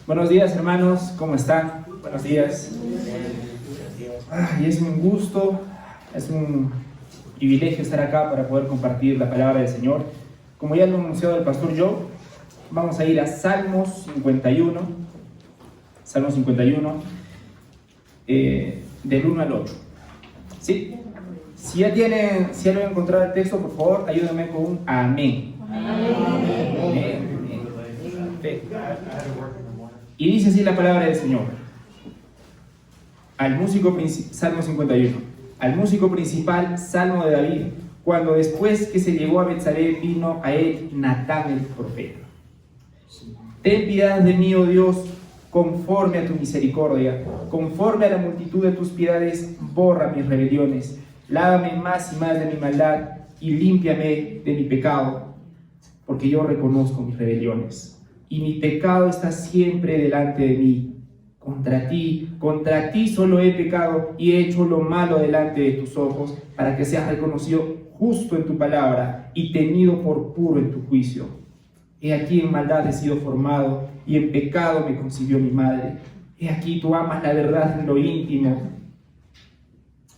Buenos días, hermanos, ¿cómo están? Buenos días. Y es un gusto, es un privilegio estar acá para poder compartir la palabra del Señor. Como ya lo ha anunciado el pastor Joe, vamos a ir a Salmos 51, Salmos 51, del 1 al 8. ¿Sí? Si ya lo han encontrado el texto, por favor, ayúdenme con un amén. Amén. Y dice así la palabra del Señor. Salmo 51. Al músico principal, Salmo de David, cuando después que se llegó a Betsabé vino a él Natán el profeta. Ten piedad de mí, oh Dios, conforme a tu misericordia, conforme a la multitud de tus piedades, borra mis rebeliones. Lávame más y más de mi maldad y límpiame de mi pecado, porque yo reconozco mis rebeliones y mi pecado está siempre delante de mí. Contra ti solo he pecado y he hecho lo malo delante de tus ojos, para que seas reconocido justo en tu palabra y tenido por puro en tu juicio. He aquí en maldad he sido formado y en pecado me concibió mi madre. He aquí tú amas la verdad en lo íntimo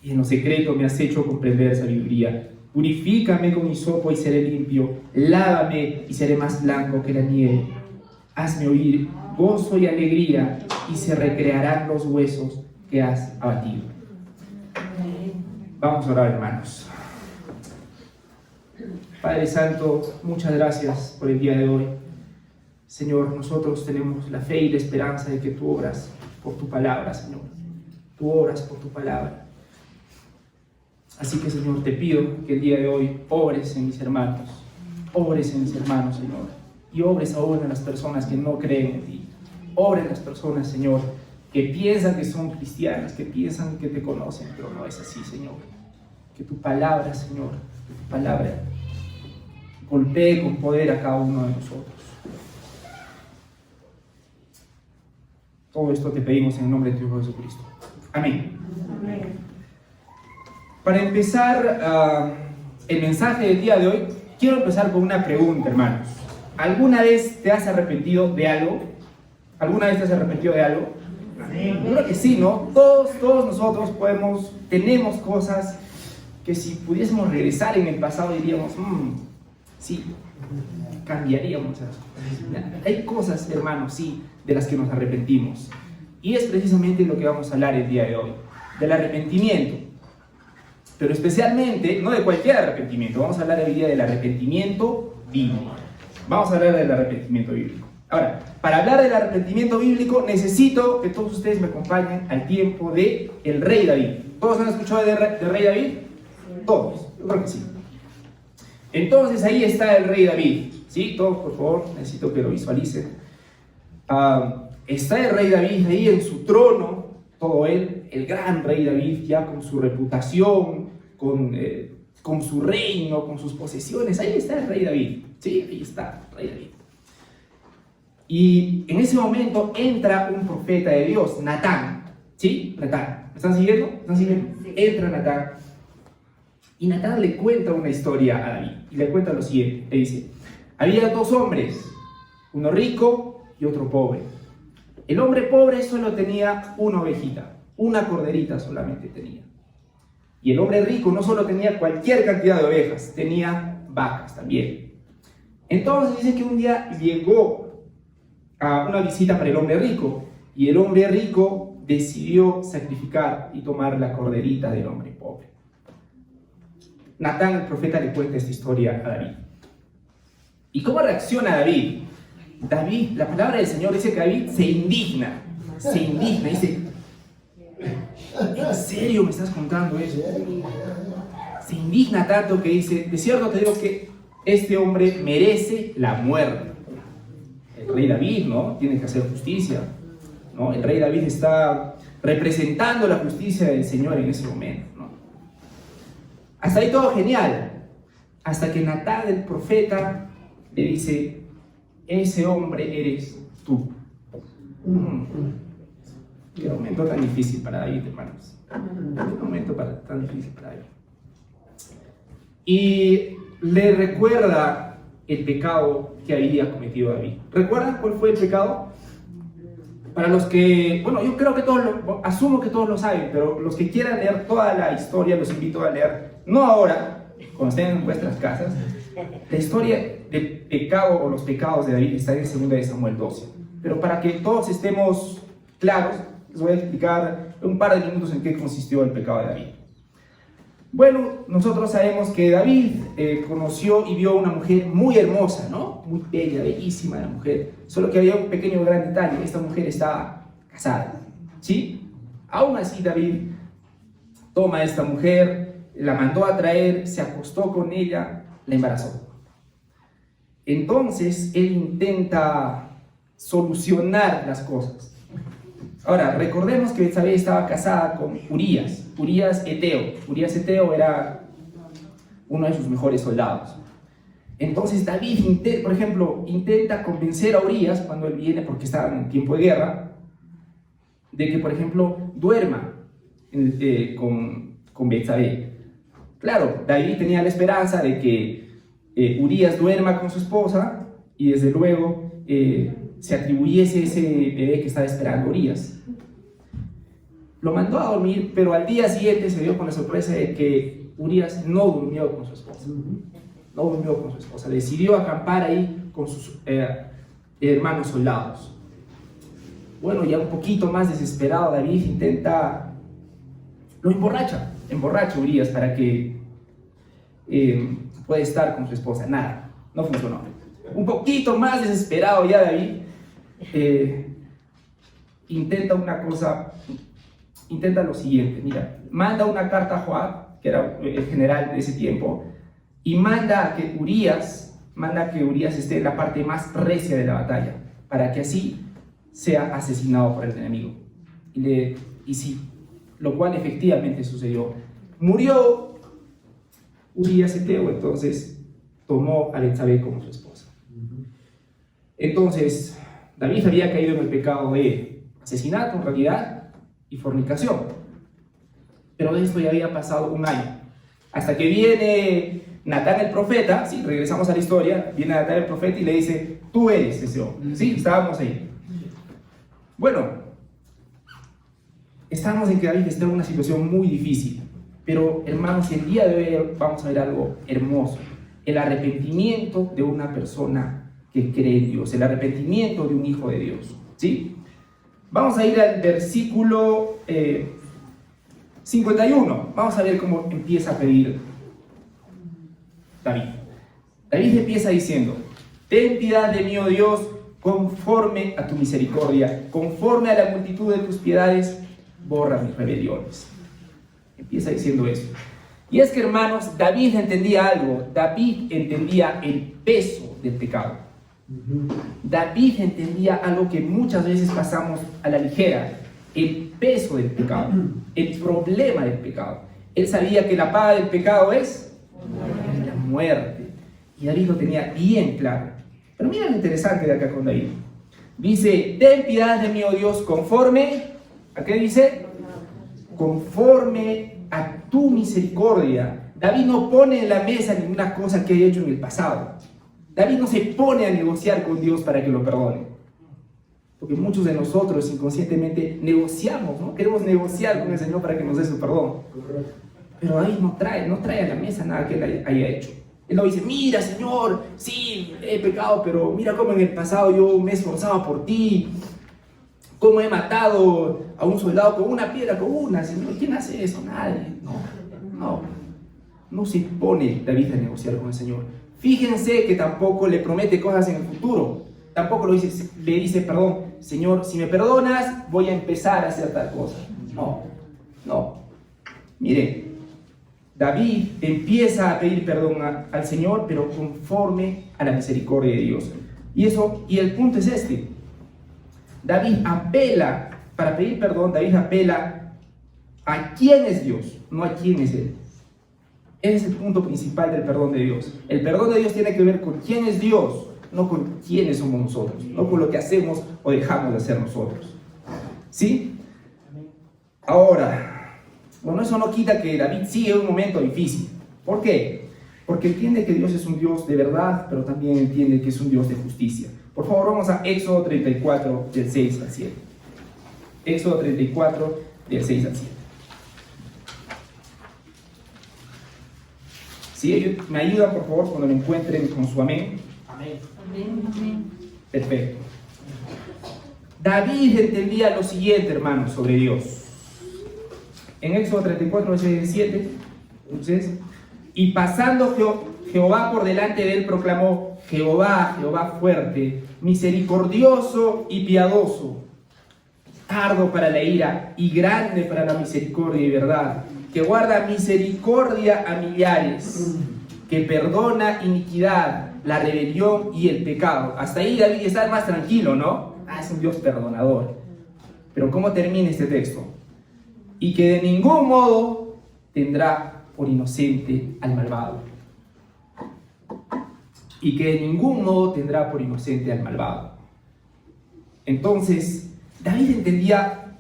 y en lo secreto me has hecho comprender sabiduría. Purifícame con hisopo y seré limpio, lávame y seré más blanco que la nieve. Hazme oír gozo y alegría, y se recrearán los huesos que has abatido. Vamos a orar, hermanos. Padre Santo, muchas gracias por el día de hoy. Señor, nosotros tenemos la fe y la esperanza de que tú obras por tu palabra, Señor. Tú obras por tu palabra. Así que, Señor, te pido que el día de hoy obres en mis hermanos. Obres en mis hermanos, Señor. Y obres aún en las personas que no creen en ti. Obra en las personas, Señor, que piensan que son cristianas, que piensan que te conocen, pero no es así, Señor. Que tu palabra, Señor, que tu palabra golpee con poder a cada uno de nosotros. Todo esto te pedimos en el nombre de tu Hijo Jesucristo. Amén. Amén. Para empezar el mensaje del día de hoy, quiero empezar con una pregunta, hermanos. ¿Alguna vez te has arrepentido de algo? ¿Alguna vez te has arrepentido de algo? Yo creo que sí, ¿no? Todos nosotros tenemos cosas que si pudiésemos regresar en el pasado diríamos, sí, cambiaríamos esas cosas. Hay cosas, hermanos, sí, de las que nos arrepentimos. Y es precisamente lo que vamos a hablar el día de hoy, del arrepentimiento. Pero especialmente, no de cualquier arrepentimiento, vamos a hablar hoy día del arrepentimiento bíblico. Vamos a hablar del arrepentimiento bíblico. Ahora, para hablar del arrepentimiento bíblico, necesito que todos ustedes me acompañen al tiempo del rey David. ¿Todos han escuchado del rey David? Todos, yo creo que sí. Entonces ahí está el rey David. ¿Sí? Todos, por favor, necesito que lo visualicen. Está el rey David ahí en su trono, todo él, el gran rey David, ya con su reputación, con su reino, con sus posesiones. Ahí está el rey David. Sí, ahí está el rey David. Y en ese momento entra un profeta de Dios, Natán. ¿Sí? Natán. ¿Me están siguiendo? ¿Están siguiendo? Sí. Entra Natán. Y Natán le cuenta una historia a David. Y le cuenta lo siguiente. Le dice, había dos hombres, uno rico y otro pobre. El hombre pobre solo tenía una ovejita, una corderita solamente tenía. Y el hombre rico no solo tenía cualquier cantidad de ovejas, tenía vacas también. Entonces dice que un día llegó a una visita para el hombre rico, y el hombre rico decidió sacrificar y tomar la corderita del hombre pobre. Natán, el profeta, le cuenta esta historia a David. ¿Y cómo reacciona David? La palabra del Señor dice que David se indigna, dice, ¿en serio me estás contando eso? Se indigna tanto que dice, de cierto te digo que este hombre merece la muerte. El rey David, ¿no? Tiene que hacer justicia, ¿no? El rey David está representando la justicia del Señor en ese momento, ¿no? Hasta ahí todo genial, hasta que Natán, el profeta, le dice, ese hombre eres tú. Qué momento tan difícil para David, hermanos. Qué momento tan difícil para David. Y le recuerda el pecado que había cometido David. ¿Recuerdan cuál fue el pecado? para los que, bueno, yo creo que asumo que todos lo saben, pero los que quieran leer toda la historia, los invito a leer, no ahora, cuando estén en vuestras casas, la historia del pecado o los pecados de David está en 2 de Samuel 12. Pero para que todos estemos claros, les voy a explicar un par de minutos en qué consistió el pecado de David. Bueno, nosotros sabemos que David conoció y vio una mujer muy hermosa, ¿no? Muy bella, bellísima la mujer. Solo que había un pequeño gran detalle: esta mujer estaba casada, ¿sí? Aún así David toma a esta mujer, la mandó a traer, se acostó con ella, la embarazó. Entonces él intenta solucionar las cosas. Ahora, recordemos que Betsabé estaba casada con Urías Eteo. Urías Eteo era uno de sus mejores soldados. Entonces David, por ejemplo, intenta convencer a Urías cuando él viene, porque estaba en tiempo de guerra, de que, por ejemplo, duerma con Betsabé. Claro, David tenía la esperanza de que Urías duerma con su esposa y desde luego se atribuyese ese bebé que estaba esperando Urías. Lo mandó a dormir, pero al día siguiente se dio con la sorpresa de que Urías no durmió con su esposa. No durmió con su esposa. Decidió acampar ahí con sus hermanos soldados. Bueno, ya un poquito más desesperado, David lo emborracha a Urías para que pueda estar con su esposa. Nada, no funcionó. Un poquito más desesperado ya David intenta lo siguiente. Mira, manda una carta a Joab, que era el general de ese tiempo, y manda que Urías esté en la parte más recia de la batalla, para que así sea asesinado por el enemigo. Y sí, lo cual efectivamente sucedió. Murió Urías Eteo, entonces tomó a Betsabé como su esposa. Entonces, David había caído en el pecado de asesinato, en realidad, y fornicación. Pero de esto ya había pasado un año. Hasta que viene Natán el profeta, ¿sí? Regresamos a la historia, viene Natán el profeta y le dice: tú eres ese hombre. Sí, estábamos ahí. Bueno, estamos en que David está en una situación muy difícil. Pero, hermanos, el día de hoy vamos a ver algo hermoso: el arrepentimiento de una persona que cree en Dios, el arrepentimiento de un hijo de Dios, ¿sí? Vamos a ir al versículo 51. Vamos a ver cómo empieza a pedir David. David empieza diciendo: ten piedad de mí, oh Dios, conforme a tu misericordia, conforme a la multitud de tus piedades, borra mis rebeliones. Empieza diciendo eso. Y es que, hermanos, David entendía algo. David entendía el peso del pecado. David entendía algo que muchas veces pasamos a la ligera: el peso del pecado, el problema del pecado. Él sabía que la paga del pecado es la muerte, y David lo tenía bien claro. Pero mira lo interesante de acá con David. Dice: ten piedad de mí, oh Dios, conforme ¿a qué dice? Conforme a tu misericordia. David no pone en la mesa ninguna cosa que haya hecho en el pasado. David no se pone a negociar con Dios para que lo perdone. Porque muchos de nosotros inconscientemente negociamos, ¿no? Queremos negociar con el Señor para que nos dé su perdón. Pero David no trae a la mesa nada que él haya hecho. Él no dice: mira, Señor, sí, he pecado, pero mira cómo en el pasado yo me esforzaba por ti. Cómo he matado a un soldado con una piedra, Señor. ¿Quién hace eso? Nadie. No se pone David a negociar con el Señor. Fíjense que tampoco le promete cosas en el futuro. Tampoco le dice: perdón, Señor, si me perdonas, voy a empezar a hacer tal cosa. No. Mire, David empieza a pedir perdón al Señor, pero conforme a la misericordia de Dios. Y el punto es este: David apela, para pedir perdón, David apela a quién es Dios, no a quién es Él. Ese es el punto principal del perdón de Dios. El perdón de Dios tiene que ver con quién es Dios, no con quiénes somos nosotros, no con lo que hacemos o dejamos de hacer nosotros. ¿Sí? Ahora, bueno, eso no quita que David sigue un momento difícil. ¿Por qué? Porque entiende que Dios es un Dios de verdad, pero también entiende que es un Dios de justicia. Por favor, vamos a Éxodo 34, del 6 al 7. Éxodo 34, del 6 al 7. Si ellos me ayudan, por favor, cuando lo encuentren con su amén. Amén. Amén. Perfecto. David entendía lo siguiente, hermanos, sobre Dios. En Éxodo 34, del 6 al 7, entonces, y pasando Jehová por delante de él, proclamó: Jehová, Jehová fuerte, misericordioso y piadoso, tardo para la ira y grande para la misericordia y verdad, que guarda misericordia a millares, que perdona iniquidad, la rebelión y el pecado. Hasta ahí David está más tranquilo, ¿no? Es un Dios perdonador. Pero ¿cómo termina este texto? Y que de ningún modo tendrá por inocente al malvado. Y que de ningún modo tendrá por inocente al malvado. Entonces, David entendía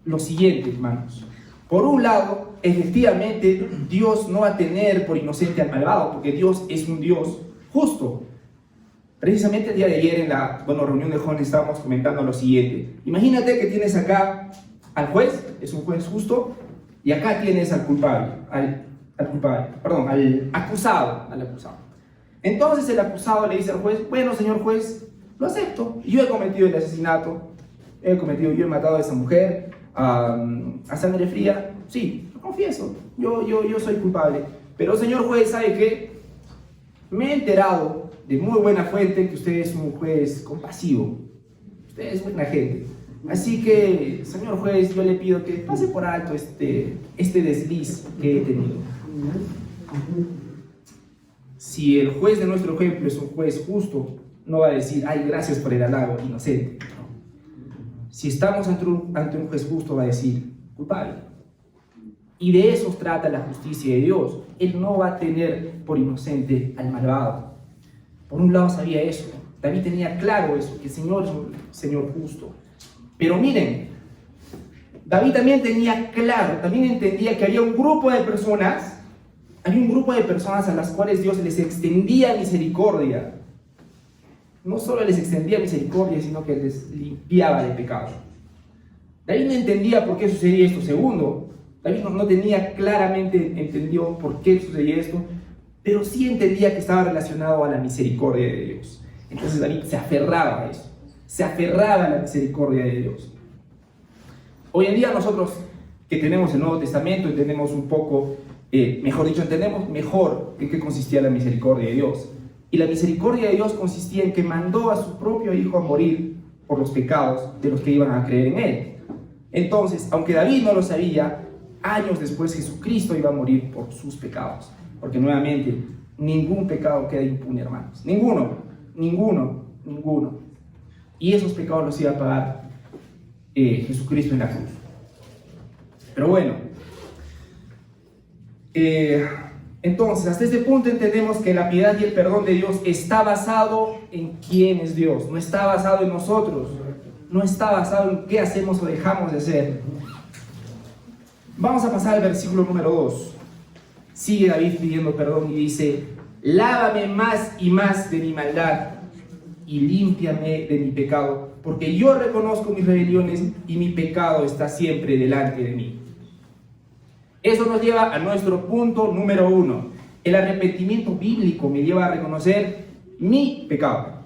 lo siguiente, hermanos. Por un lado, efectivamente, Dios no va a tener por inocente al malvado, porque Dios es un Dios justo. Precisamente el día de ayer en la reunión de jóvenes estábamos comentando lo siguiente. Imagínate que tienes acá al juez, es un juez justo, y acá tienes al culpable, al acusado. Entonces el acusado le dice al juez: bueno, señor juez, lo acepto, yo he cometido el asesinato, yo he matado a esa mujer a sangre fría, sí, lo confieso, yo soy culpable, pero señor juez, ¿sabe qué? Me he enterado de muy buena fuente que usted es un juez compasivo, usted es buena gente, así que, señor juez, yo le pido que pase por alto este desliz que he tenido. Si el juez de nuestro ejemplo es un juez justo, no va a decir: ay, gracias por el halago, inocente. No. Si estamos ante un juez justo, va a decir: culpable. Y de eso trata la justicia de Dios. Él no va a tener por inocente al malvado. Por un lado sabía eso. David tenía claro eso, que el Señor es un Señor justo. Pero miren, David también tenía claro, también entendía que había un grupo de personas a las cuales Dios les extendía misericordia. No solo les extendía misericordia, sino que les limpiaba de pecado. David no entendía por qué sucedía esto. Segundo, David no tenía claramente entendió por qué sucedía esto, pero sí entendía que estaba relacionado a la misericordia de Dios. Entonces David se aferraba a eso, se aferraba a la misericordia de Dios. Hoy en día nosotros que tenemos el Nuevo Testamento entendemos un poco, entendemos mejor en qué consistía la misericordia de Dios. Y la misericordia de Dios consistía en que mandó a su propio Hijo a morir por los pecados de los que iban a creer en Él. Entonces, aunque David no lo sabía, años después Jesucristo iba a morir por sus pecados. Porque nuevamente, ningún pecado queda impune, hermanos. Ninguno. Y esos pecados los iba a pagar Jesucristo en la cruz. Pero bueno, entonces hasta este punto entendemos que la piedad y el perdón de Dios está basado en quién es Dios, no está basado en nosotros, no está basado en qué hacemos o dejamos de hacer. Vamos a pasar al versículo número 2. Sigue David pidiendo perdón y dice: lávame más y más de mi maldad y límpiame de mi pecado, porque yo reconozco mis rebeliones y mi pecado está siempre delante de mí. Eso nos lleva a nuestro punto número 1. El arrepentimiento bíblico me lleva a reconocer mi pecado.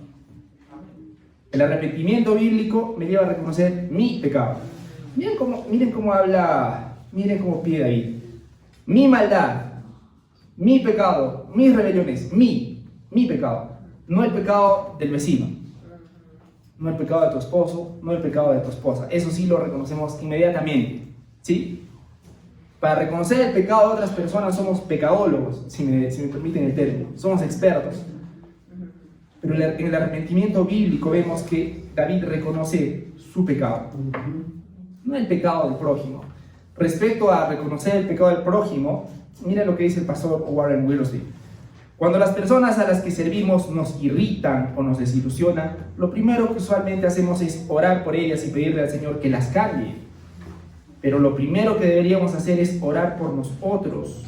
El arrepentimiento bíblico me lleva a reconocer mi pecado. Miren cómo habla, miren cómo pide David. Mi maldad, mi pecado, mis rebeliones, mi pecado. No el pecado del vecino, no el pecado de tu esposo, no el pecado de tu esposa. Eso sí lo reconocemos inmediatamente, ¿sí? Para reconocer el pecado de otras personas somos pecadólogos, si me permiten el término, somos expertos. Pero en el arrepentimiento bíblico vemos que David reconoce su pecado, no el pecado del prójimo. Respecto a reconocer el pecado del prójimo, mira lo que dice el pastor Warren Wiersbe. Cuando las personas a las que servimos nos irritan o nos desilusionan, lo primero que usualmente hacemos es orar por ellas y pedirle al Señor que las cambie. Pero lo primero que deberíamos hacer es orar por nosotros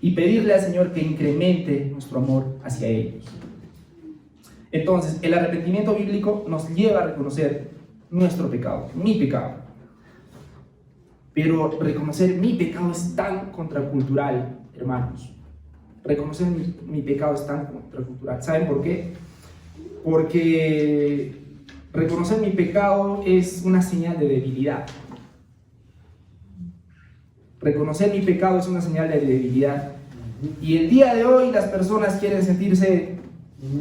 y pedirle al Señor que incremente nuestro amor hacia ellos. Entonces, el arrepentimiento bíblico nos lleva a reconocer nuestro pecado, mi pecado. Pero reconocer mi pecado es tan contracultural, hermanos. Reconocer mi pecado es tan contracultural. ¿Saben por qué? Porque reconocer mi pecado es una señal de debilidad. Reconocer mi pecado es una señal de debilidad. Y el día de hoy las personas quieren sentirse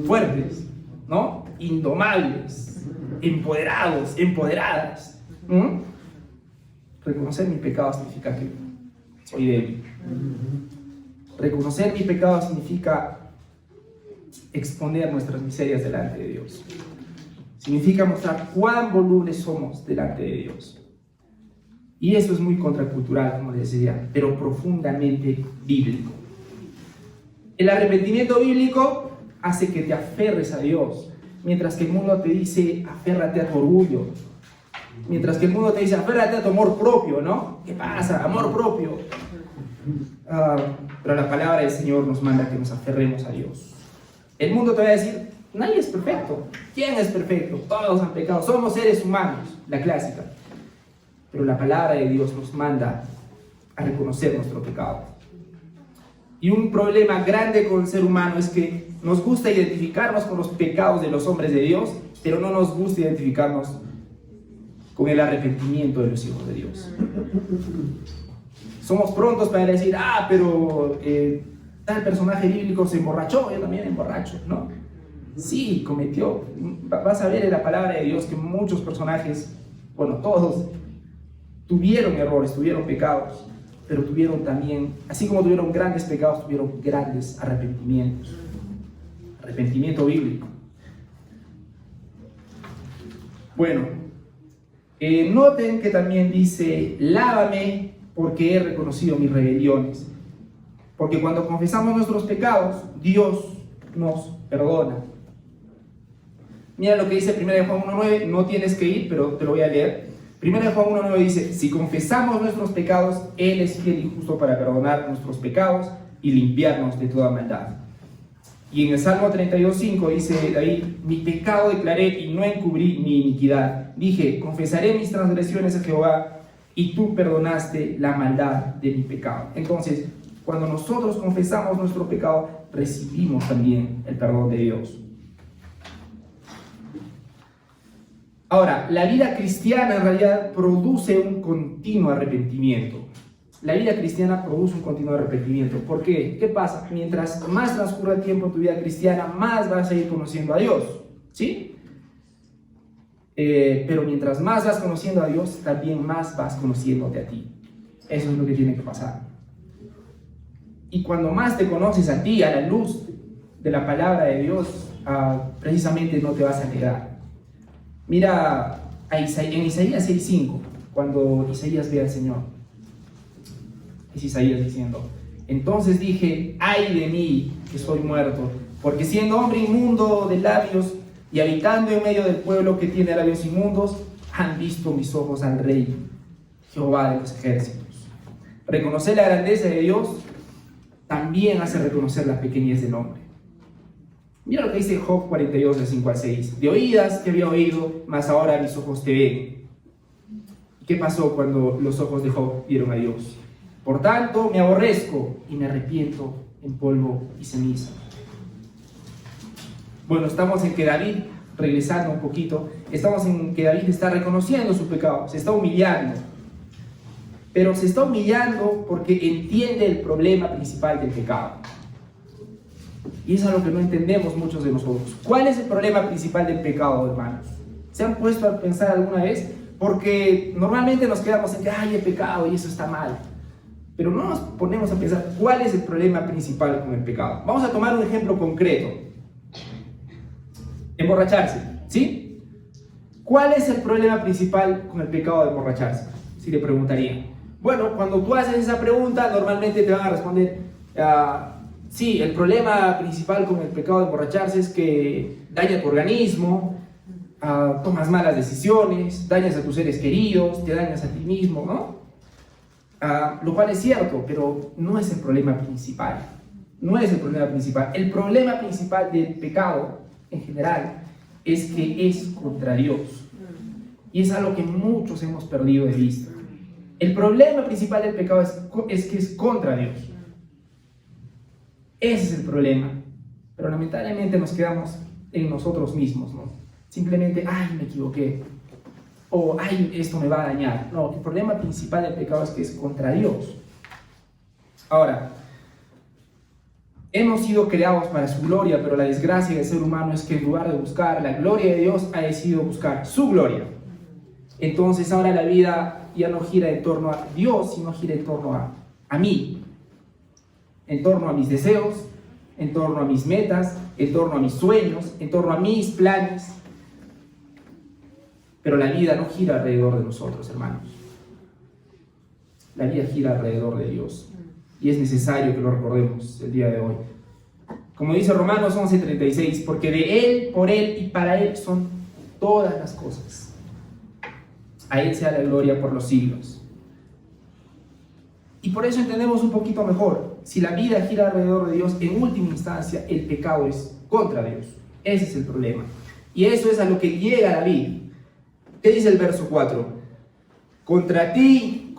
fuertes, ¿no? Indomables, empoderados, empoderadas. Reconocer mi pecado significa que soy débil. Reconocer mi pecado significa exponer nuestras miserias delante de Dios. Significa mostrar cuán volubles somos delante de Dios. Y eso es muy contracultural, como les decía, pero profundamente bíblico. El arrepentimiento bíblico hace que te aferres a Dios, mientras que el mundo te dice, aférrate a tu orgullo. Mientras que el mundo te dice, aférrate a tu amor propio, ¿no? ¿Qué pasa? Amor propio. Pero la palabra del Señor nos manda que nos aferremos a Dios. El mundo te va a decir, nadie es perfecto. ¿Quién es perfecto? Todos han pecado. Somos seres humanos, la clásica. Pero la palabra de Dios nos manda a reconocer nuestro pecado. Y un problema grande con el ser humano es que nos gusta identificarnos con los pecados de los hombres de Dios, pero no nos gusta identificarnos con el arrepentimiento de los hijos de Dios. Somos prontos para decir, pero tal personaje bíblico se emborrachó, yo también emborracho, ¿no? Sí, cometió. Vas a ver en la palabra de Dios que muchos personajes, bueno, todos, tuvieron errores, tuvieron pecados, pero tuvieron también, así como tuvieron grandes pecados, tuvieron grandes arrepentimientos. Arrepentimiento bíblico. Bueno, noten que también dice, lávame porque he reconocido mis rebeliones. Porque cuando confesamos nuestros pecados, Dios nos perdona. Mira lo que dice 1 Juan 1:9, no tienes que ir, pero te lo voy a leer. 1 Juan 1:9 dice, si confesamos nuestros pecados, Él es fiel y justo para perdonar nuestros pecados y limpiarnos de toda maldad. Y en el Salmo 32:5 dice David, mi pecado declaré y no encubrí mi iniquidad. Dije, confesaré mis transgresiones a Jehová y tú perdonaste la maldad de mi pecado. Entonces, cuando nosotros confesamos nuestro pecado, recibimos también el perdón de Dios. Ahora, la vida cristiana en realidad produce un continuo arrepentimiento. La vida cristiana produce un continuo arrepentimiento. ¿Por qué? ¿Qué pasa? Mientras más transcurra el tiempo en tu vida cristiana, más vas a ir conociendo a Dios, ¿sí? Pero mientras más vas conociendo a Dios, también más vas conociéndote a ti. Eso es lo que tiene que pasar. Y cuando más te conoces a ti, a la luz de la palabra de Dios, precisamente no te vas a negar. Mira en Isaías 6:5, cuando Isaías ve al Señor. Es Isaías diciendo, entonces dije, ay de mí que soy muerto, porque siendo hombre inmundo de labios y habitando en medio del pueblo que tiene labios inmundos, han visto mis ojos al Rey, Jehová de los ejércitos. Reconocer la grandeza de Dios también hace reconocer la pequeñez del hombre. Mira lo que dice Job 42, de 5 al 6. De oídas te había oído, mas ahora mis ojos te ven. ¿Qué pasó cuando los ojos de Job vieron a Dios? Por tanto, me aborrezco y me arrepiento en polvo y ceniza. Bueno, estamos en que David, regresando un poquito, estamos en que David está reconociendo su pecado, se está humillando. Pero se está humillando porque entiende el problema principal del pecado. Y eso es lo que no entendemos muchos de nosotros. ¿Cuál es el problema principal del pecado, hermanos? ¿Se han puesto a pensar alguna vez? Porque normalmente nos quedamos en que hay pecado y eso está mal. Pero no nos ponemos a pensar cuál es el problema principal con el pecado. Vamos a tomar un ejemplo concreto. Emborracharse, ¿sí? ¿Cuál es el problema principal con el pecado de emborracharse? Si le preguntaría. Bueno, cuando tú haces esa pregunta, normalmente te van a responder, sí, el problema principal con el pecado de emborracharse es que daña tu organismo, tomas malas decisiones, dañas a tus seres queridos, te dañas a ti mismo, ¿no? Lo cual es cierto, pero no es el problema principal. No es el problema principal. El problema principal del pecado, en general, es que es contra Dios. Y es algo que muchos hemos perdido de vista. El problema principal del pecado es que es contra Dios. Ese es el problema. Pero lamentablemente nos quedamos en nosotros mismos, ¿no? Simplemente, ay, me equivoqué. O, ay, esto me va a dañar. No, el problema principal del pecado es que es contra Dios. Ahora, hemos sido creados para su gloria, pero la desgracia del ser humano es que en lugar de buscar la gloria de Dios, ha decidido buscar su gloria. Entonces ahora la vida ya no gira en torno a Dios, sino gira en torno a mí, en torno a mis deseos, en torno a mis metas, en torno a mis sueños, en torno a mis planes. Pero la vida no gira alrededor de nosotros, hermanos. La vida gira alrededor de Dios. Y es necesario que lo recordemos el día de hoy. Como dice Romanos 11:36, porque de Él, por Él y para Él son todas las cosas. A Él sea la gloria por los siglos. Y por eso entendemos un poquito mejor. Si la vida gira alrededor de Dios, en última instancia, el pecado es contra Dios. Ese es el problema. Y eso es a lo que llega David. ¿Qué dice el verso 4? Contra ti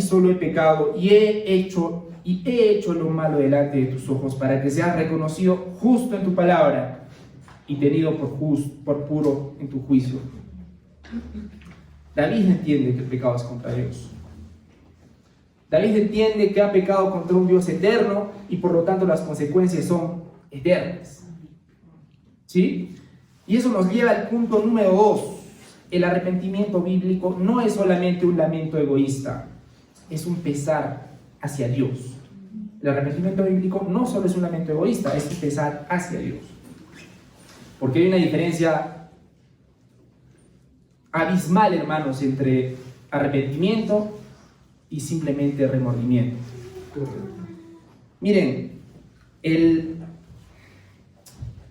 solo he pecado y he hecho lo malo delante de tus ojos, para que seas reconocido justo en tu palabra y tenido por puro en tu juicio. David entiende que el pecado es contra Dios. David entiende que ha pecado contra un Dios eterno y por lo tanto las consecuencias son eternas. ¿Sí? Y eso nos lleva al punto número 2. El arrepentimiento bíblico no es solamente un lamento egoísta, es un pesar hacia Dios. El arrepentimiento bíblico no solo es un lamento egoísta, es un pesar hacia Dios. Porque hay una diferencia abismal, hermanos, entre arrepentimiento y simplemente remordimiento. Miren,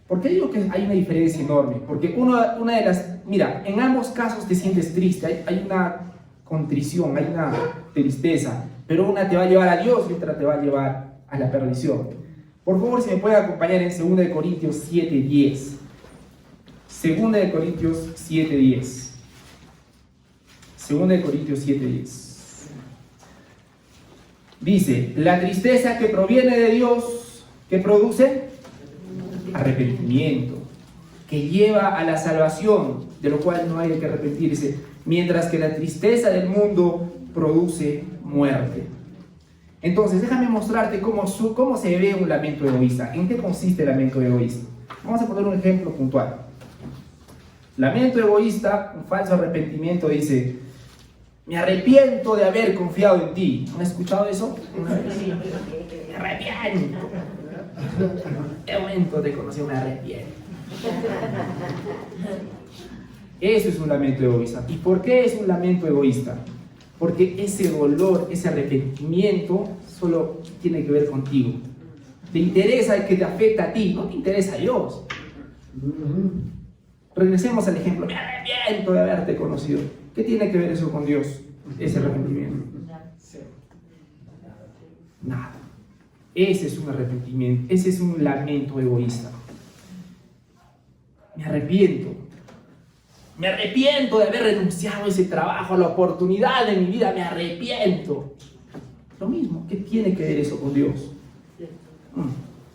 ¿por qué digo que hay una diferencia enorme? Porque una de las... Mira, en ambos casos te sientes triste, hay una contrición, hay una tristeza, pero una te va a llevar a Dios y otra te va a llevar a la perdición. Por favor, si me puede acompañar en 2 Corintios 7:10. 2 Corintios 7:10. 2 Corintios 7:10. Dice, la tristeza que proviene de Dios, ¿qué produce? Arrepentimiento, que lleva a la salvación, de lo cual no hay que arrepentirse, mientras que la tristeza del mundo produce muerte. Entonces, déjame mostrarte cómo se ve un lamento egoísta. ¿En qué consiste el lamento egoísta? Vamos a poner un ejemplo puntual. Lamento egoísta, un falso arrepentimiento, dice, me arrepiento de haber confiado en ti. ¿Han escuchado eso? Me arrepiento. De momento te conocí, me arrepiento. Eso es un lamento egoísta. ¿Y por qué es un lamento egoísta? Porque ese dolor, ese arrepentimiento solo tiene que ver contigo. Te interesa que te afecta a ti, no te interesa a Dios. Regresemos al ejemplo. Me arrepiento de haberte conocido. ¿Qué tiene que ver eso con Dios? Ese arrepentimiento. Nada. Ese es un arrepentimiento. Ese es un lamento egoísta. Me arrepiento. Me arrepiento de haber renunciado a ese trabajo, a la oportunidad de mi vida. Me arrepiento. Lo mismo. ¿Qué tiene que ver eso con Dios?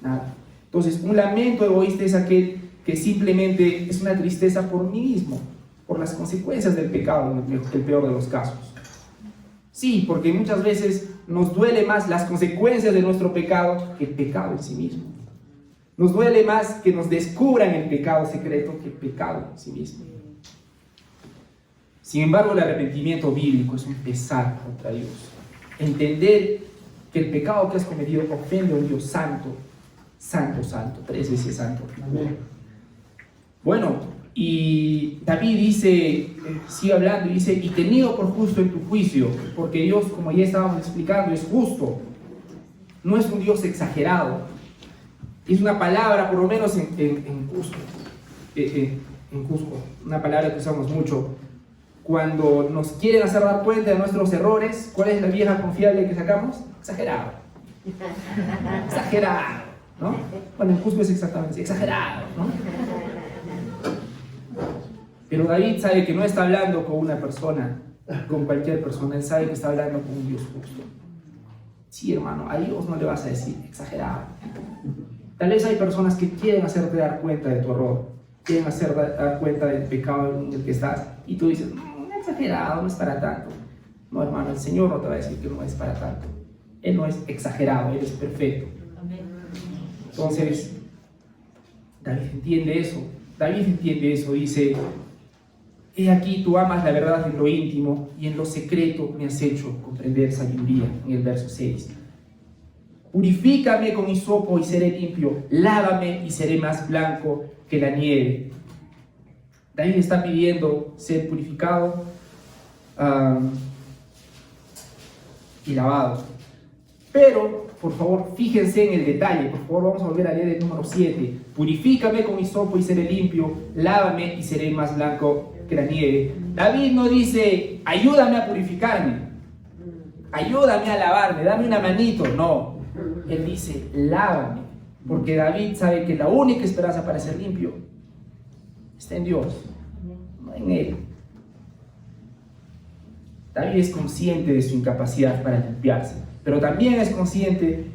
Nada. Entonces, un lamento egoísta es aquel que simplemente es una tristeza por mí mismo, por las consecuencias del pecado, en el peor de los casos. Sí, porque muchas veces nos duele más las consecuencias de nuestro pecado que el pecado en sí mismo. Nos duele más que nos descubran el pecado secreto que el pecado en sí mismo. Sin embargo, el arrepentimiento bíblico es un pesar contra Dios. Entender que el pecado que has cometido ofende a un Dios santo, santo, santo, 3 veces santo. Amén. Bueno, y David dice, sigue hablando y dice, y tenido por justo en tu juicio, porque Dios, como ya estábamos explicando, es justo, no es un Dios exagerado. Es una palabra, por lo menos en Cusco, una palabra que usamos mucho. Cuando nos quieren hacer dar cuenta de nuestros errores, ¿cuál es la vieja confiable que sacamos? Exagerado. Exagerado, ¿no? Bueno, en Cusco es exactamente exagerado, ¿no? Pero David sabe que no está hablando con una persona, con cualquier persona. Él sabe que está hablando con un Dios justo. Sí, hermano, a Dios no le vas a decir exagerado. Tal vez hay personas que quieren hacerte dar cuenta de tu error, quieren hacerte dar cuenta del pecado en el que estás, y tú dices, no, exagerado, no es para tanto. No, hermano, el Señor no te va a decir que no es para tanto. Él no es exagerado, Él es perfecto. Entonces, David entiende eso. David entiende eso, dice: he aquí, tú amas la verdad en lo íntimo, y en lo secreto me has hecho comprender sabiduría, en el verso 6. Purifícame con hisopo y seré limpio, lávame y seré más blanco que la nieve. David está pidiendo ser purificado y lavado. Pero, por favor, fíjense en el detalle. Por favor, vamos a volver a leer el número 7. Purifícame con hisopo y seré limpio, lávame y seré más blanco que la nieve. David no dice, ayúdame a purificarme, ayúdame a lavarme, dame una manito. No, él dice, lávame, porque David sabe que la única esperanza para ser limpio está en Dios, no en él. David es consciente de su incapacidad para limpiarse, pero también es consciente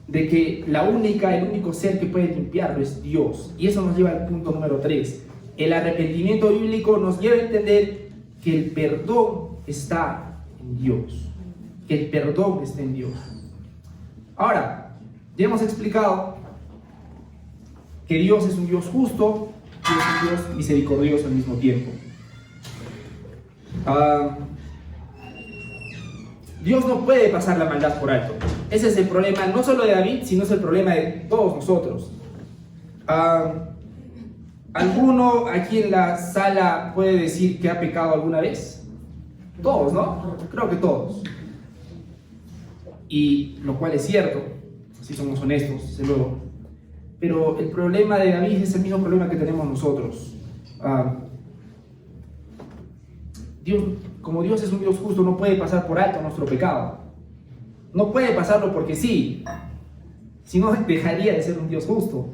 de que el único ser que puede limpiarlo es Dios. Y eso nos lleva al punto número 3. El arrepentimiento bíblico nos lleva a entender que el perdón está en Dios. Que el perdón está en Dios. Ahora, ya hemos explicado que Dios es un Dios justo y es un Dios misericordioso al mismo tiempo. Dios no puede pasar la maldad por alto. Ese es el problema, no solo de David, sino es el problema de todos nosotros. ¿Alguno aquí en la sala puede decir que ha pecado alguna vez? Todos, ¿no? Creo que todos. Y lo cual es cierto, si somos honestos, desde luego. Pero el problema de David es el mismo problema que tenemos nosotros. Como Dios es un Dios justo, no puede pasar por alto nuestro pecado. No puede pasarlo porque sí, si no dejaría de ser un Dios justo.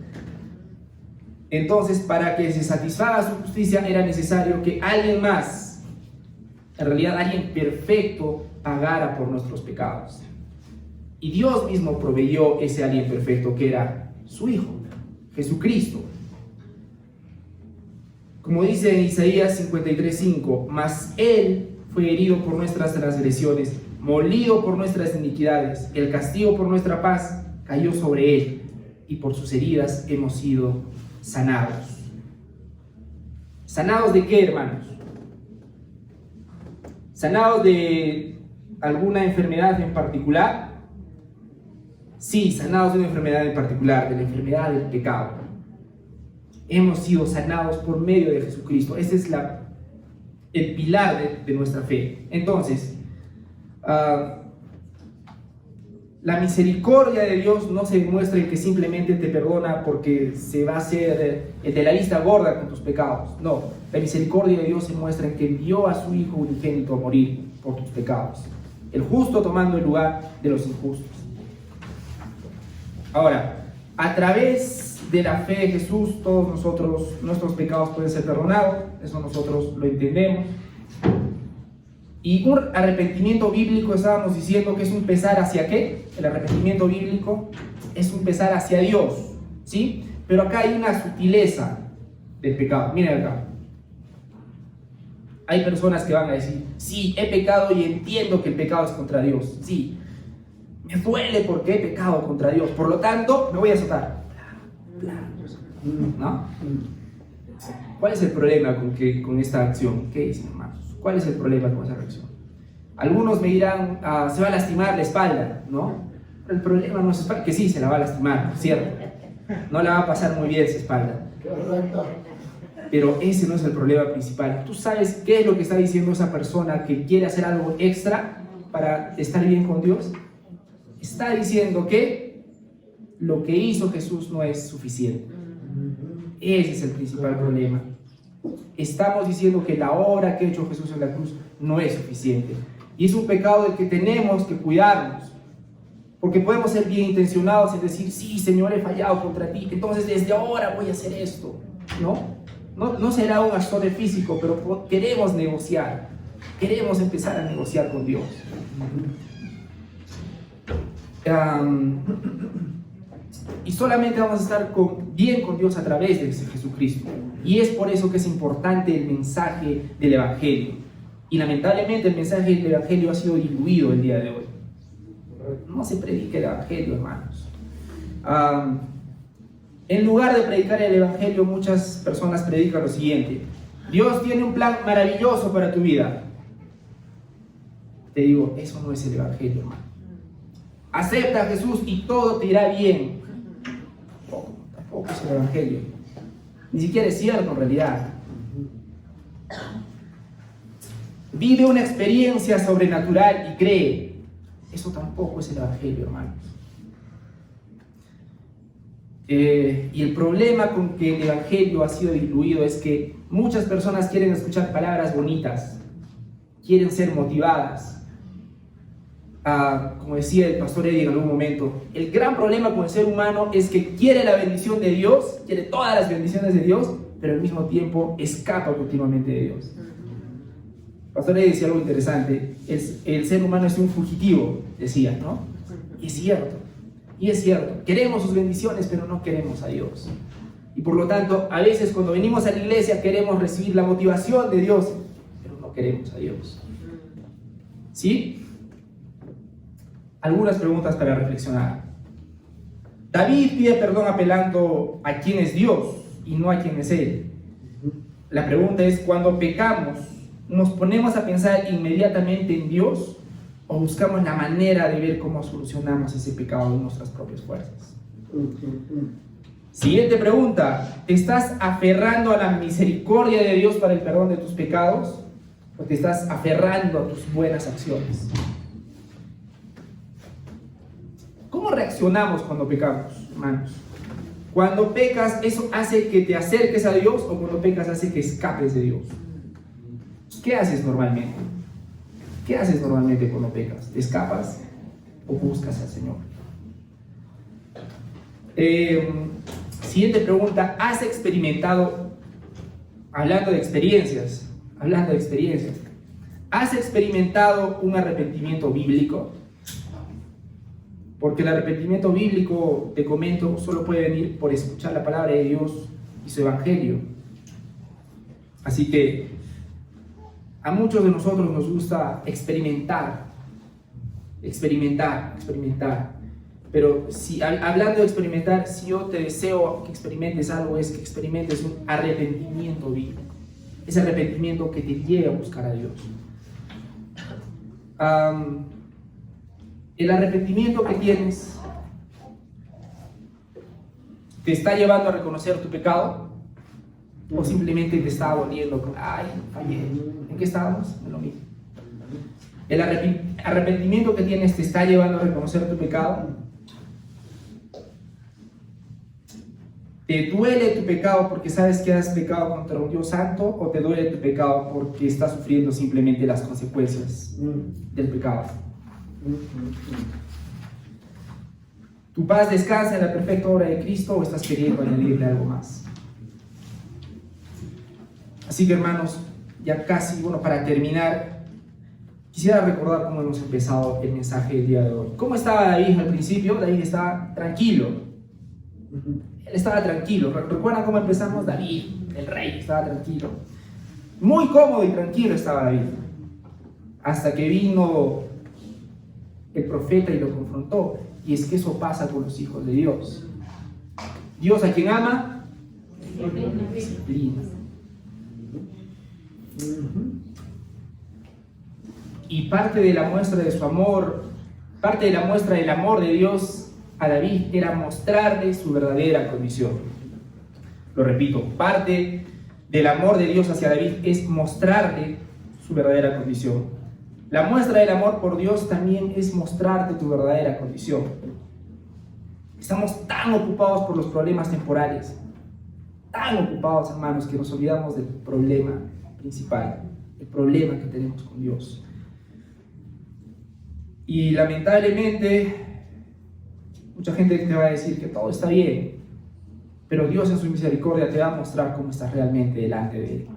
Entonces, para que se satisfaga su justicia, era necesario que alguien más, en realidad alguien perfecto, pagara por nuestros pecados. Y Dios mismo proveyó ese alguien perfecto, que era su Hijo, Jesucristo. Como dice en Isaías 53:5, mas Él fue herido por nuestras transgresiones, molido por nuestras iniquidades, el castigo por nuestra paz cayó sobre Él, y por sus heridas hemos sido sanados. ¿Sanados de qué, hermanos? ¿Sanados de alguna enfermedad en particular? Sí, sanados de una enfermedad en particular, de la enfermedad del pecado. Hemos sido sanados por medio de Jesucristo. Ese es el pilar de nuestra fe. Entonces, la misericordia de Dios no se demuestra en que simplemente te perdona porque se va a hacer el de la lista gorda con tus pecados. No, la misericordia de Dios se muestra en que envió a su Hijo unigénito a morir por tus pecados. El justo tomando el lugar de los injustos. Ahora, a través de la fe de Jesús, todos nosotros, nuestros pecados pueden ser perdonados. Eso nosotros lo entendemos. Y un arrepentimiento bíblico, estábamos diciendo que es un pesar hacia ¿qué? El arrepentimiento bíblico es un pesar hacia Dios, ¿sí? Pero acá hay una sutileza del pecado. Miren acá. Hay personas que van a decir, sí, he pecado y entiendo que el pecado es contra Dios. Sí, me duele porque he pecado contra Dios, por lo tanto, me voy a azotar. ¿No? ¿Cuál es el problema con esta acción? ¿Qué dicen, hermanos? ¿Cuál es el problema con esa reacción? Algunos me dirán, se va a lastimar la espalda, ¿no? Pero el problema no es espalda, que sí, se la va a lastimar, ¿cierto? No la va a pasar muy bien esa espalda. Pero ese no es el problema principal. ¿Tú sabes qué es lo que está diciendo esa persona que quiere hacer algo extra para estar bien con Dios? Está diciendo que lo que hizo Jesús no es suficiente. Ese es el principal problema. Estamos diciendo que la obra que ha hecho Jesús en la cruz no es suficiente. Y es un pecado del que tenemos que cuidarnos. Porque podemos ser bien intencionados en decir, sí, Señor, he fallado contra ti, entonces desde ahora voy a hacer esto. ¿No? No será un actor físico, pero queremos negociar. Queremos empezar a negociar con Dios. Y solamente vamos a estar bien con Dios a través de Jesucristo. Y es por eso que es importante el mensaje del Evangelio. Y lamentablemente el mensaje del Evangelio ha sido diluido el día de hoy. No se predica el Evangelio, hermanos. En lugar de predicar el Evangelio, muchas personas predican lo siguiente: Dios tiene un plan maravilloso para tu vida. Te digo, eso no es el Evangelio, hermano. Acepta a Jesús y todo te irá bien. Tampoco es el Evangelio. Ni siquiera es cierto en realidad. Vive una experiencia sobrenatural y cree. Eso tampoco es el Evangelio, hermanos. Y el problema con que el Evangelio ha sido diluido es que muchas personas quieren escuchar palabras bonitas, quieren ser motivadas. Como decía el pastor Eddie en algún momento, el gran problema con el ser humano es que quiere la bendición de Dios, quiere todas las bendiciones de Dios, pero al mismo tiempo escapa continuamente de Dios. El pastor Eddie decía algo interesante: el ser humano es un fugitivo, decía, ¿no? Y es cierto. Y es cierto, queremos sus bendiciones, pero no queremos a Dios. Y por lo tanto, a veces cuando venimos a la iglesia queremos recibir la motivación de Dios, pero no queremos a Dios. ¿Sí? Algunas preguntas para reflexionar. David pide perdón apelando a quién es Dios y no a quién es Él. La pregunta es: cuando pecamos, ¿nos ponemos a pensar inmediatamente en Dios o buscamos la manera de ver cómo solucionamos ese pecado en nuestras propias fuerzas? Siguiente pregunta: ¿te estás aferrando a la misericordia de Dios para el perdón de tus pecados o te estás aferrando a tus buenas acciones? ¿Cómo reaccionamos cuando pecamos, hermanos? Cuando pecas, ¿eso hace que te acerques a Dios o cuando pecas hace que escapes de Dios? ¿Qué haces normalmente? ¿Qué haces normalmente cuando pecas? ¿Te escapas o buscas al Señor? Siguiente pregunta: ¿has experimentado, hablando de experiencias, ¿has experimentado un arrepentimiento bíblico? Porque el arrepentimiento bíblico, te comento, solo puede venir por escuchar la palabra de Dios y su Evangelio. Así que a muchos de nosotros nos gusta experimentar. Pero hablando de experimentar, si yo te deseo que experimentes algo, es que experimentes un arrepentimiento bíblico. Ese arrepentimiento que te lleve a buscar a Dios. El arrepentimiento que tienes te está llevando a reconocer tu pecado o simplemente te está doliendo con, ay, fallé. ¿En qué estábamos? En lo mismo. El arrepentimiento que tienes te está llevando a reconocer tu pecado. ¿Te duele tu pecado porque sabes que has pecado contra un Dios santo o te duele tu pecado porque estás sufriendo simplemente las consecuencias del pecado? ¿Tu paz descansa en la perfecta obra de Cristo o estás queriendo añadirle algo más? Así que, hermanos, ya casi, para terminar, quisiera recordar cómo hemos empezado el mensaje del día de hoy. ¿Cómo estaba David al principio? David estaba tranquilo. Él estaba tranquilo. ¿Recuerdan cómo empezamos? David, el rey, estaba tranquilo. Muy cómodo y tranquilo estaba David. Hasta que vino el profeta y lo confrontó. Y es que eso pasa con los hijos de Dios. Dios, a quien ama, disciplina. Y parte de la muestra de su amor, parte de la muestra del amor de Dios a David era mostrarle su verdadera condición. Lo repito, parte del amor de Dios hacia David es mostrarle su verdadera condición. La muestra del amor por Dios también es mostrarte tu verdadera condición. Estamos tan ocupados por los problemas temporales, tan ocupados, hermanos, que nos olvidamos del problema principal, el problema que tenemos con Dios. Y lamentablemente, mucha gente te va a decir que todo está bien, pero Dios en su misericordia te va a mostrar cómo estás realmente delante de Él.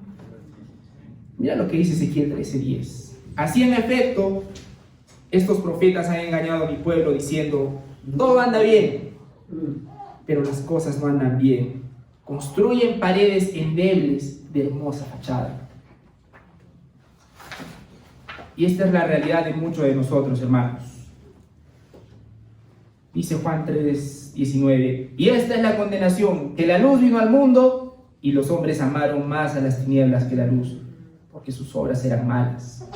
Mira lo que dice Ezequiel 13:10. Así en efecto, estos profetas han engañado a mi pueblo diciendo, todo anda bien, pero las cosas no andan bien. Construyen paredes endebles de hermosa fachada. Y esta es la realidad de muchos de nosotros, hermanos. Dice Juan 3:19, y esta es la condenación, que la luz vino al mundo y los hombres amaron más a las tinieblas que la luz, porque sus obras eran malas.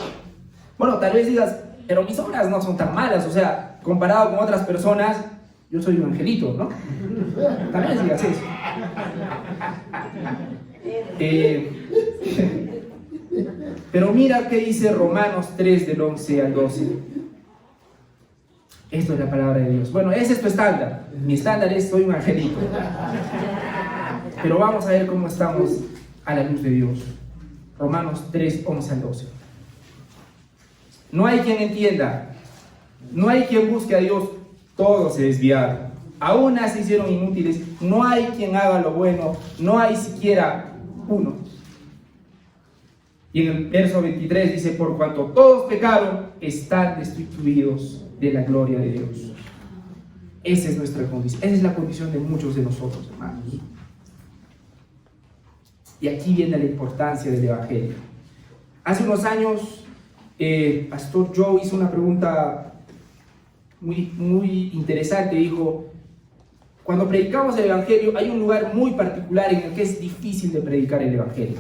Bueno, tal vez digas, pero mis obras no son tan malas, o sea, comparado con otras personas, yo soy un angelito, ¿no? Tal vez digas eso. Pero mira qué dice Romanos 3 del 11 al 12. Esto es la palabra de Dios. Bueno, ese es tu estándar. Mi estándar es soy un angelito. Pero vamos a ver cómo estamos a la luz de Dios. Romanos 3, 11 al 12. No hay quien entienda, no hay quien busque a Dios, todos se desviaron. Aún se hicieron inútiles, no hay quien haga lo bueno, no hay siquiera uno. Y en el verso 23 dice, por cuanto todos pecaron, están destituidos de la gloria de Dios. Esa es nuestra condición, esa es la condición de muchos de nosotros, hermanos. Y aquí viene la importancia del Evangelio. Hace unos años, Pastor Joe hizo una pregunta muy interesante. Dijo, cuando predicamos el Evangelio, hay un lugar muy particular en el que es difícil de predicar el Evangelio.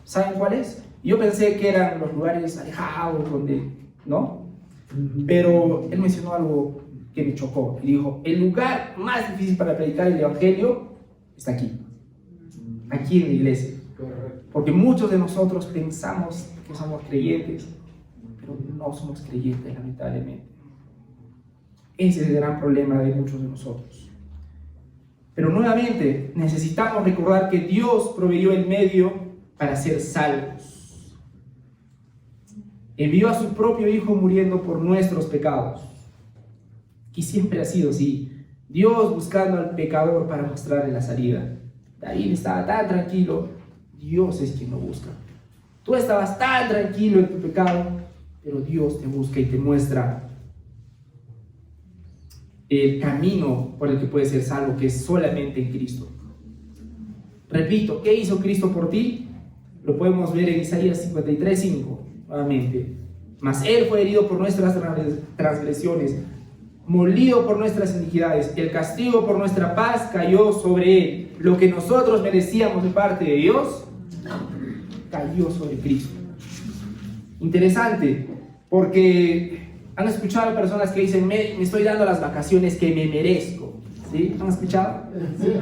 ¿Saben cuál es? Yo pensé que eran los lugares alejados, donde, ¿no? Pero él mencionó algo que me chocó. Y dijo, el lugar más difícil para predicar el Evangelio está aquí en la iglesia. Porque muchos de nosotros pensamos que somos creyentes, pero no somos creyentes, lamentablemente. Ese es el gran problema de muchos de nosotros. Pero nuevamente necesitamos recordar que Dios proveyó el medio para ser salvos. Envió a su propio Hijo muriendo por nuestros pecados. Y siempre ha sido así. Dios buscando al pecador para mostrarle la salida. David estaba tan tranquilo, Dios es quien lo busca. Tú estabas tan tranquilo en tu pecado, pero Dios te busca y te muestra el camino por el que puedes ser salvo, que es solamente en Cristo. Repito, ¿qué hizo Cristo por ti? Lo podemos ver en Isaías 53:5, nuevamente. Mas Él fue herido por nuestras transgresiones, molido por nuestras iniquidades, el castigo por nuestra paz cayó sobre Él. Lo que nosotros merecíamos de parte de Dios, cayó sobre Cristo. Interesante, porque han escuchado a personas que dicen, me estoy dando las vacaciones que me merezco. ¿Sí? ¿Han escuchado? Sí.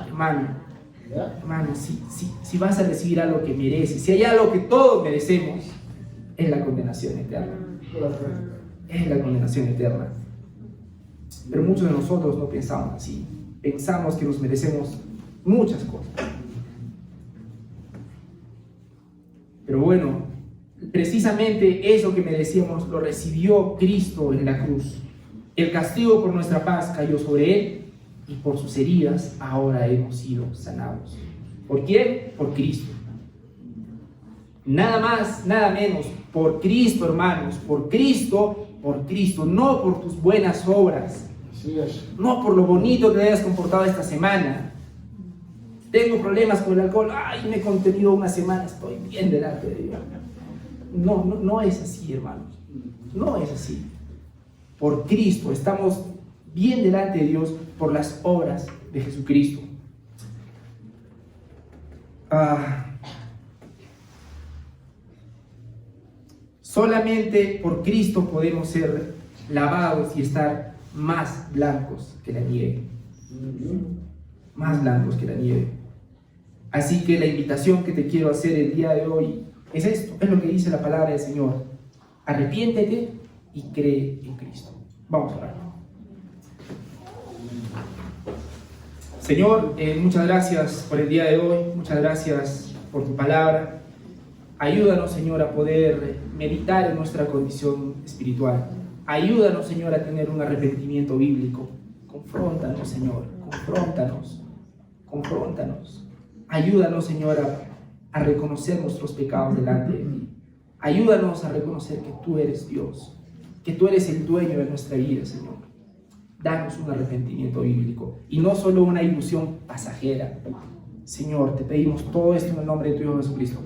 Hermano, si vas a recibir algo que mereces, si hay algo que todos merecemos, es la condenación eterna. Es la condenación eterna. Pero muchos de nosotros no pensamos así. Pensamos que nos merecemos muchas cosas. Pero bueno, precisamente eso que merecíamos lo recibió Cristo en la cruz. El castigo por nuestra paz cayó sobre Él y por sus heridas ahora hemos sido sanados. ¿Por quién? Por Cristo. Nada más, nada menos, por Cristo, hermanos, por Cristo, no por tus buenas obras. No por lo bonito que te hayas comportado esta semana. Tengo problemas con el alcohol, me he contenido una semana, estoy bien delante de Dios. No es así, hermanos. No es así. Por Cristo estamos bien delante de Dios por las obras de Jesucristo. Solamente por Cristo podemos ser lavados y estar más blancos que la nieve. Más blancos que la nieve. Así que la invitación que te quiero hacer el día de hoy es esto, es lo que dice la palabra del Señor. Arrepiéntete y cree en Cristo. Vamos a orar. Señor, muchas gracias por el día de hoy, muchas gracias por tu palabra. Ayúdanos, Señor, a poder meditar en nuestra condición espiritual. Ayúdanos, Señor, a tener un arrepentimiento bíblico. Confróntanos, Señor, confróntanos. confróntanos. Ayúdanos, Señor, a reconocer nuestros pecados delante de ti. Ayúdanos a reconocer que tú eres Dios, que tú eres el dueño de nuestra vida, Señor. Danos un arrepentimiento bíblico y no solo una ilusión pasajera. Señor, te pedimos todo esto en el nombre de tu Hijo Jesucristo.